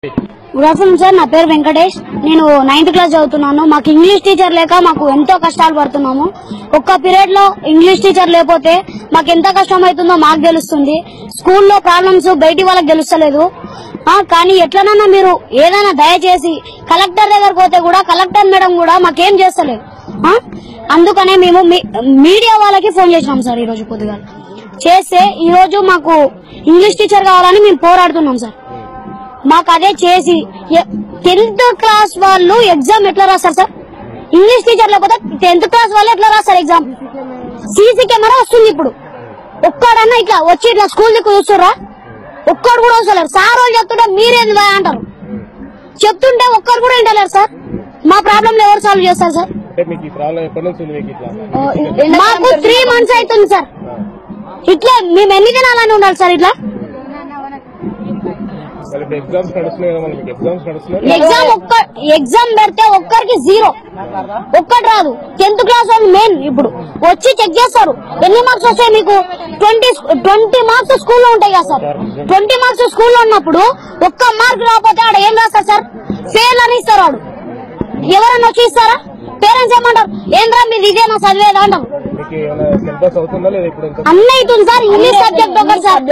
Good afternoon sir, నా పేరు వెంకటేష్. నేను 9th క్లాస్ చదువుతున్నాను. మాకు ఇంగ్లీష్ టీచర్ లేక మాకు ఎంతో కష్టాలు పడుతున్నాము. ఒక్క పీరియడ్ లో ఇంగ్లీష్ టీచర్ లేకపోతే మాకు ఎంత కష్టం అవుతుందో మాకు తెలుస్తుంది. స్కూల్లో ప్రాబ్లమ్స్ బయటి వాళ్ళకి తెలుస్తలేదు. కానీ ఎట్లనన్నా మీరు ఏదైనా దయచేసి కలెక్టర్ దగ్గరకు పోతే కూడా కలెక్టర్ మేడం కూడా మాకేం చేస్తలేదు. అందుకనే మేము మీడియా వాళ్ళకి ఫోన్ చేసినాం సార్. ఈ రోజు పొద్దుగా చేస్తే ఈ రోజు మాకు ఇంగ్లీష్ టీచర్ కావాలని మేము పోరాడుతున్నాం సార్. మాకు అదే చేసి 10th క్లాస్ వాళ్ళు ఎగ్జామ్ ఎట్లా రాస్తారు సార్? ఇంగ్లీష్ టీచర్ లేకపోతే 10th క్లాస్ వాళ్ళు ఎట్లా రాస్తారు ఎగ్జామ్? సీసీ కెమెరా వస్తుంది. ఇప్పుడు ఒక్కడన్నా ఇట్లా వచ్చి ఇట్లా స్కూల్ దిక్కు చూస్తుర్రా? ఒక్కడు కూడా వస్తలేరు. సార్ వాళ్ళు చెప్తుంటే మీరేంది అంటారు. చెప్తుంటే ఒక్కరు కూడా వింటలేరు సార్. మా ప్రాబ్లం ఎవరు సాల్వ్ చేస్తారు సార్? మాకు 3 months అవుతుంది సార్. ఇట్లా మేము ఎన్ని దినాలని ఉండాలి సార్? ఇట్లా ఎగ్జామ్ పెడితే ఒక్కరికి 0, ఒక్కటి రాదు. 10th క్లాస్ వాళ్ళు మెయిన్ ఇప్పుడు వచ్చి చెక్ చేస్తారు. ఎన్ని మార్క్స్ వస్తాయి మీకు? 20 మార్క్స్ స్కూల్లో ఉంటాయి కదా సార్. 20 మార్క్స్ స్కూల్లో ఉన్నప్పుడు ఒక్క మార్క్ రాకపోతే ఆడ ఏం రాస్తారు సార్? ఫెయిల్ అని ఇస్తారు. వాడు ఎవరన్నా వచ్చి ఇస్తారా? పేరెంట్స్ ఏమంటారు? ఏంట్రా మీరు ఇదేనా చదివేదా అంటారు. అన్నీ అవుతుంది సార్. ఇంగ్లీష్ సబ్జెక్ట్ ఒకటి సార్.